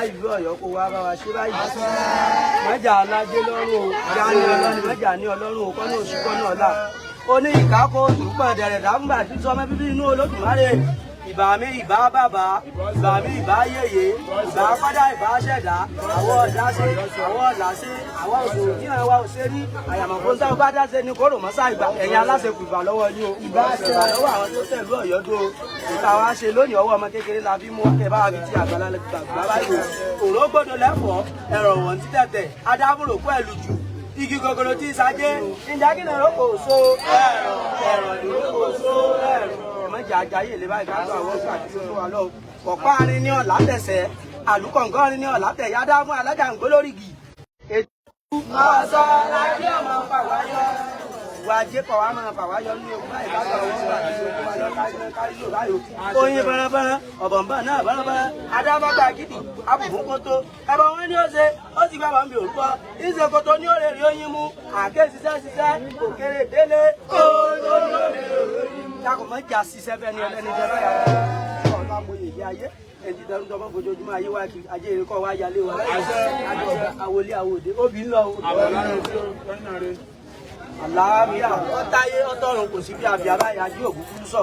ìlú Ọ̀yọ́ kó wá bá wa ṣe báyìí. Májà alájẹ lọ́rùn o, ìyá ní ọlọ́run, májà ní ọlọ́run o, kọ́nà oṣù kọ́nà ọ̀la. Ó ní ìkákó òtúpọ̀ dẹ̀rẹ̀ dáńgbà tí sọmọ bíbí inú Olódùmarè. Ìbà mi ìbà bàbá, ìbà mi ìbà yèyé, ìbà pádà ìbà ṣẹ̀dá, àwọn ọ̀dà ṣe, àwọn ọ̀là ṣe, àwọn òṣòro tí àwọn wa ò ṣe rí. Àyàmọ̀kó ń táwọn bá dá ṣe ni kóró mọ́sá ìgbà ẹ̀yìn aláṣekù ìbà lọ́wọ́ yín o. Ìbà ṣe lọ́wọ́ àwọn tó tẹ̀lú Ọ̀yọ́ dó o. Ìta wa ṣe lónìí ọwọ́ ọmọ kékeré la fi mú ọkẹ́ bá wa fi ti àgbàlá gbàgbà báyìí. Òró gbọ́dọ̀ lẹ́fọ̀ọ́, ẹ̀rọ̀ wọ̀n ti tẹ̀tẹ̀, adábòrò kú ẹ̀lú jù. Igi gogoro tí ìsajé, ìjákìnà lóko so ẹ̀rọ̀ lóko so ẹ̀rọ̀. Ẹ̀mọ́jà ajayé lè báyìí ká tó àwọn ọ̀sán àti tó wà lọ. Ọ̀pá arin ní ọ̀là tẹ̀sẹ̀, àlùkọ̀ǹgọ́ arin ní ọ̀là tẹ̀ yádá fún alájà ń gbólórìgì. Ètò ọ̀sọ́ lájẹ́ ọmọ fàwáyọ́. Ìwà ajé kọ̀ wá máa fàwáyọ́ ní ogun báyìí ká tó àwọn ọ̀sán àti tó wà lọ kárílò báyìí. Oyin bẹ́rẹ́bẹ́rẹ́, ọ̀bọ̀nbọ̀n náà bẹ́rẹ́bẹ́rẹ́, adábọ́gbà gidi, abùkún kótó. Ẹ̀bọ̀n wọn ni ó ṣe, ó sì gbàgbọ́ ń bí òrùkọ. Ìṣe kótó ní ó lè rí oyin mú, àgé ṣiṣẹ́, òkèrè délé, kó lórí ó lè rí oyin mú. Dákun mọ́ jà ṣiṣẹ́ fẹ́ ni ẹlẹ́ni jẹ́ báyà. Ọ̀la mo yèyé ayé, ẹ̀jí dẹrú tọmọ fojoojúmọ́ ayé wa kí ajé ìrìkọ́ wa yálé wa. Àwòlé àwòdé, obì ń lọ. Àlàáfíà, ọ̀táyé ọ̀tọ̀run kò sí bí àbí abáyé ají òkú kúrú sọ.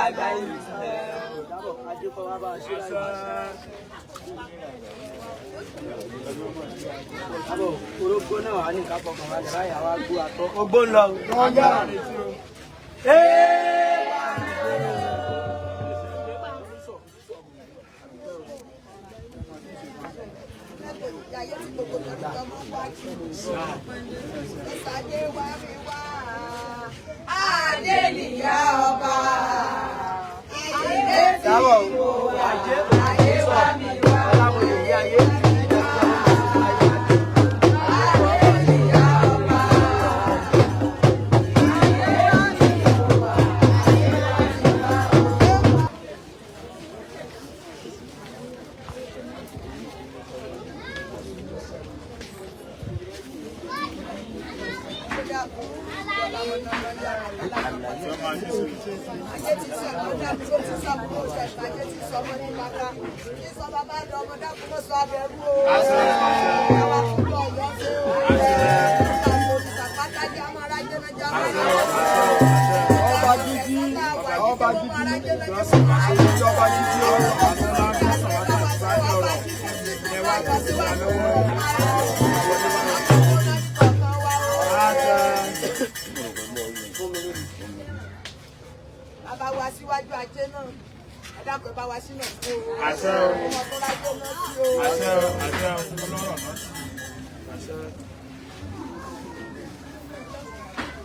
àgbáyé. Dábọ̀ ajé kọ́ wá bá a ṣe láyé. Dábọ̀ orógbó náà wà ní ìkápọ̀ kan wájà láyà wá gbó àtọ́. Ogbó ń lọ. Adéníyà ọba, Dábọ̀ ajé sọ aláwọ̀ èyí ayé. Bàbá wa síwájú ajé náà, ẹ dákun bá wa sínú ẹ̀kọ́. Àṣẹ o. Ọmọ tó lájé náà sí o. Àṣẹ o, àṣẹ o, ọlọ́rọ̀ náà. Àṣẹ.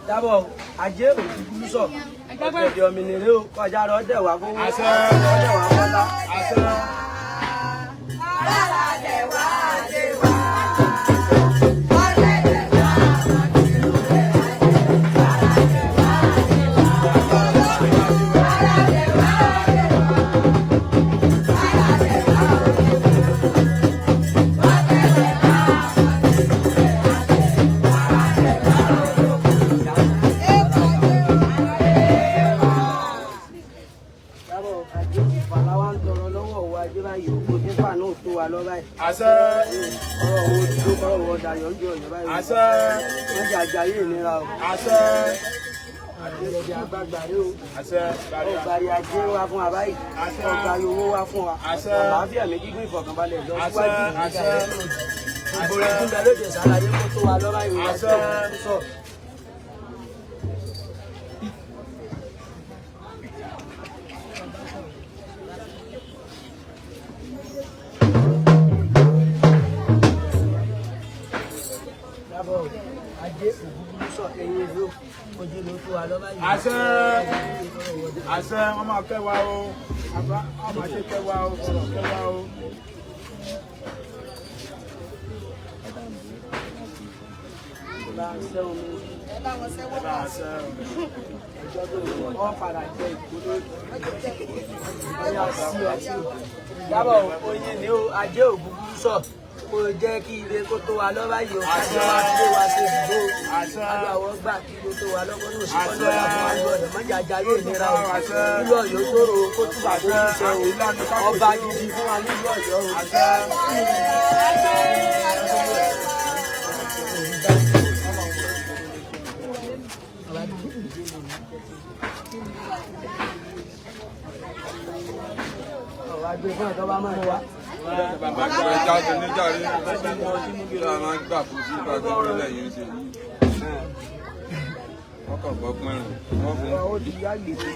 Dábọ̀ ajé òkúkú sọ. Ọ̀gẹ̀dẹ̀ òmìnira o kọjá rọ dẹ̀ wá fún wọn. Àṣẹ. Dẹ̀ wá fọ́lá. Àṣẹ. Àṣẹ. Ọ̀rọ̀ owó dúdú kọ́rọ̀ wọ dayọ̀ ń jọ ìyọ̀ báyìí. Àṣẹ. Wọ́n jà àjàyè ìnira o. Àṣẹ. Àjẹjẹ àgbàgbà rí o. Àṣẹ. Ọ̀gbàrí ajé wá fún wa báyìí. Àṣẹ. Ọ̀gbàrí owó wá fún wa. Àṣẹ. Àlàáfíà mi gígùn ìfọ̀kànbalẹ̀ lọ Àṣẹ. síwájú ìgbà Àṣẹ. ìgbòho ìgbìmọ̀ lóde sàlàyé kó tó wa lọ́wọ́ ìwé Àṣẹ. sọ. Dábọ̀ ajé ògúngún sọ ẹyin ìlú ojú ló tó wa lọ́wọ́ ìwé. Àṣẹ. Àṣẹ, wọ́n máa kẹ́ wa o. Àbá, wọ́n máa ṣe kẹ́ wa o. Ọ̀rọ̀ kẹ́ wa o. Bá ń sẹ́wọ̀n mi. Ẹ bá wọn sẹ́wọ́n Bá wá. a ṣe. Ìjọ tó wọ́n padà jẹ ìgbóló. Ọyá sí ọtí. Dábọ̀ oyin ni ó ajé ògúngún sọ. Kò jẹ́ kí ire kó tó wa lọ́wọ́ yìí o. Kájọ wa gbé wa ṣe ìdúró. Àṣẹ. Kájọ àwọn gbà kí ló tó wa lọ́wọ́ ní òṣìkọ́ lọ́wọ́ fún wa gbọ́dọ̀. Mọ́jà jayé ìnira o. Nílò Ọ̀yọ́ tóró kó túbà tó ń ṣe o. Ọba gidi fún wa nílùú Ọ̀yọ́ o. Ọ̀wá gbé fún ọ̀dọ́ bá máa ń wá. Bàbá gba jáde níjàre tí a máa ń gbà fún sí ìpàdé ìrọ̀lẹ́ yìí ń ṣe yìí. Wọ́n kàn gbọ́ pín rìn. Wọ́n fún Ó ti yá gbèsè.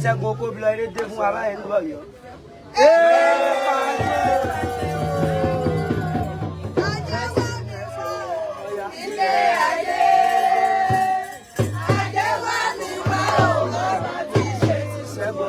Ṣẹ́gun okó bí lọ eré dé fún wa báyìí ń bọ̀ yọ. Ṣẹ́gun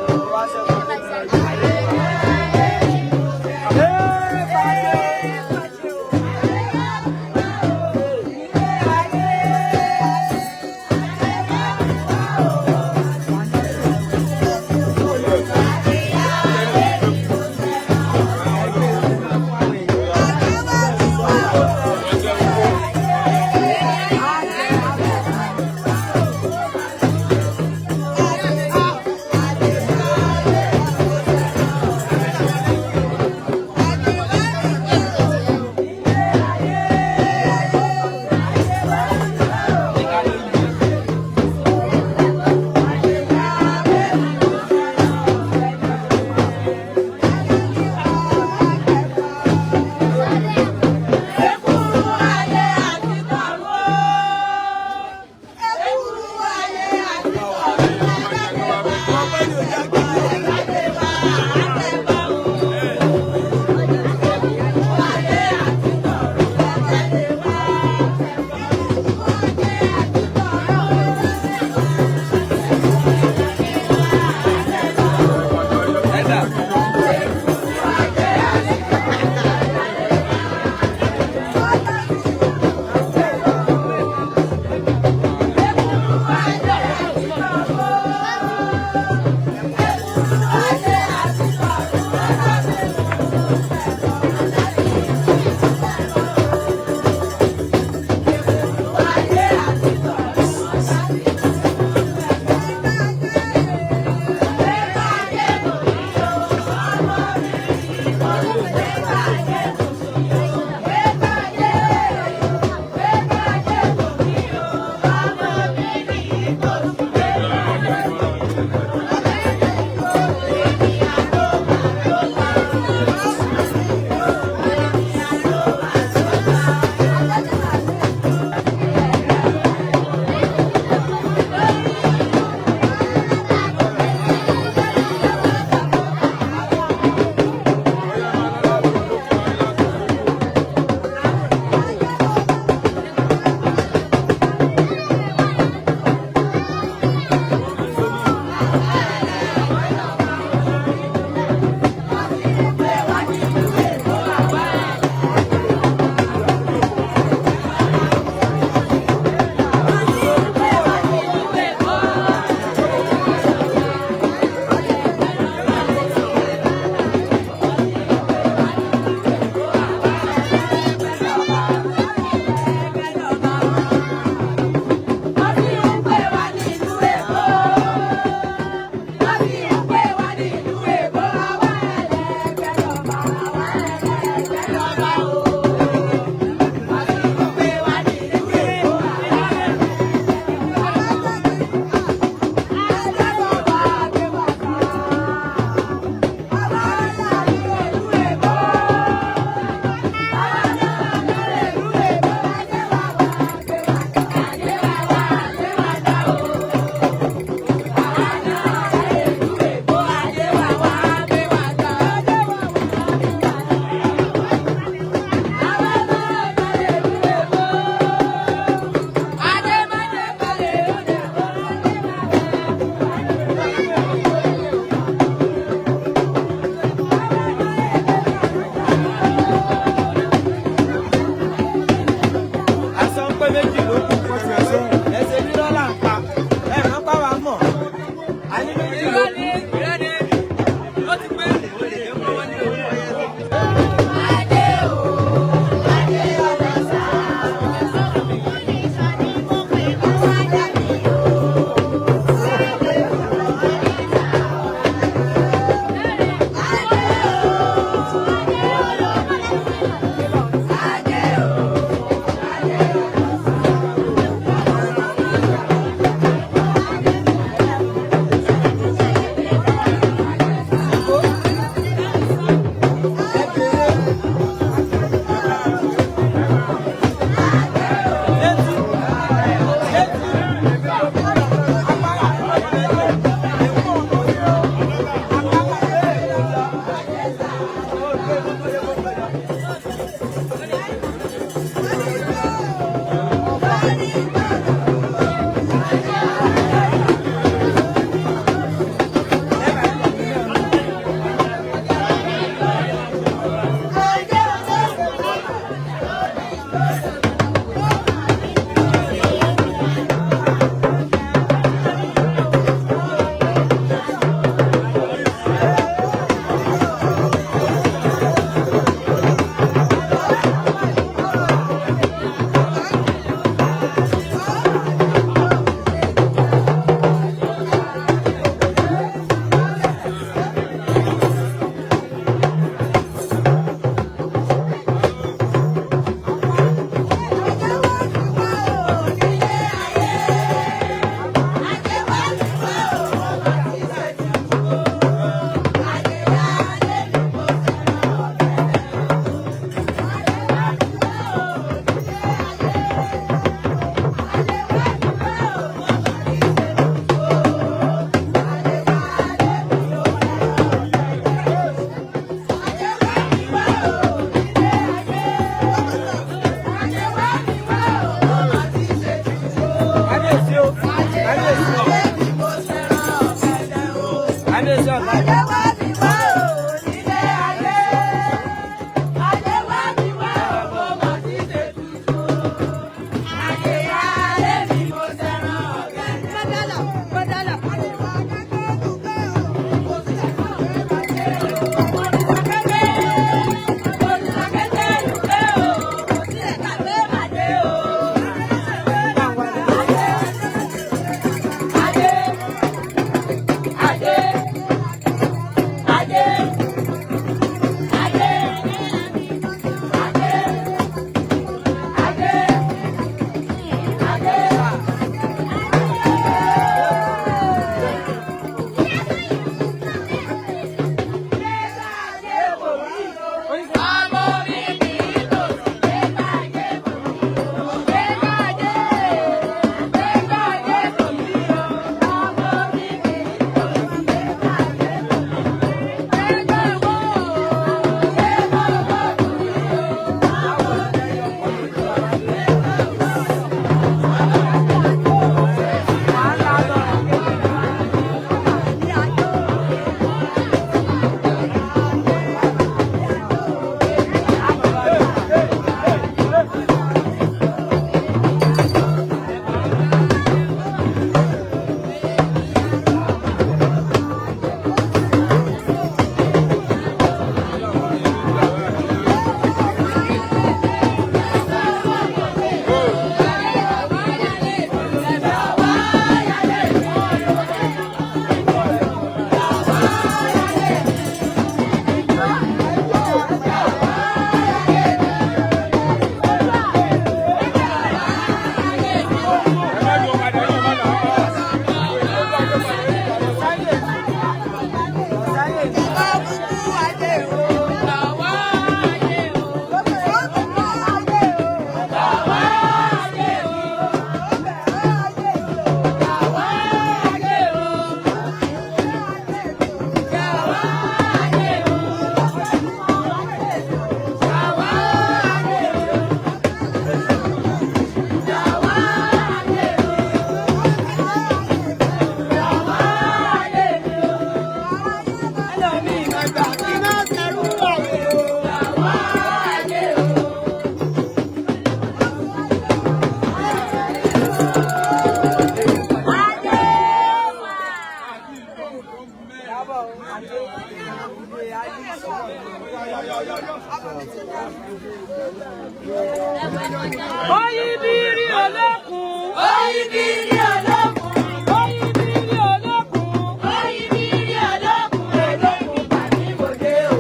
Oyibiri olókun. Oyibiri olókun. Oyibiri olókun. Oyibiri olókun. Olókun tàbí bòde o.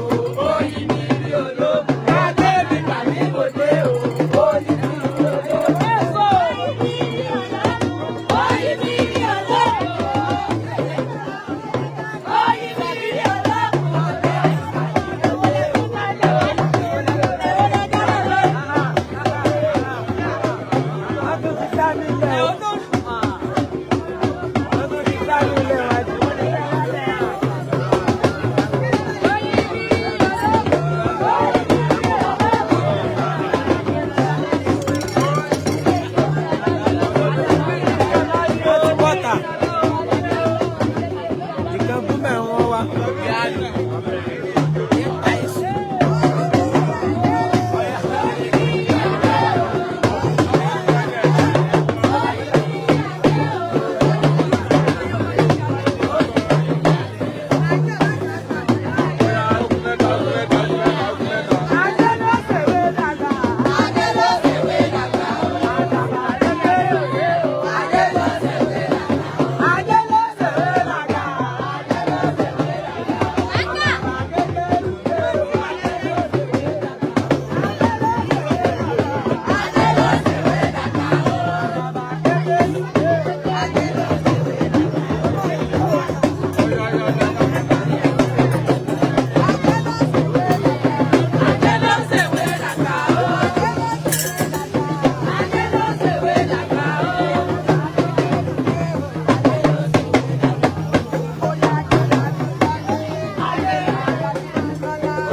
Oyibiri olókun. Adébí tàbí bòde o. Oyibiri olókun. Èso. Oyibiri olókun. Oyibiri olókun. Oyibiri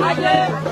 Ayé.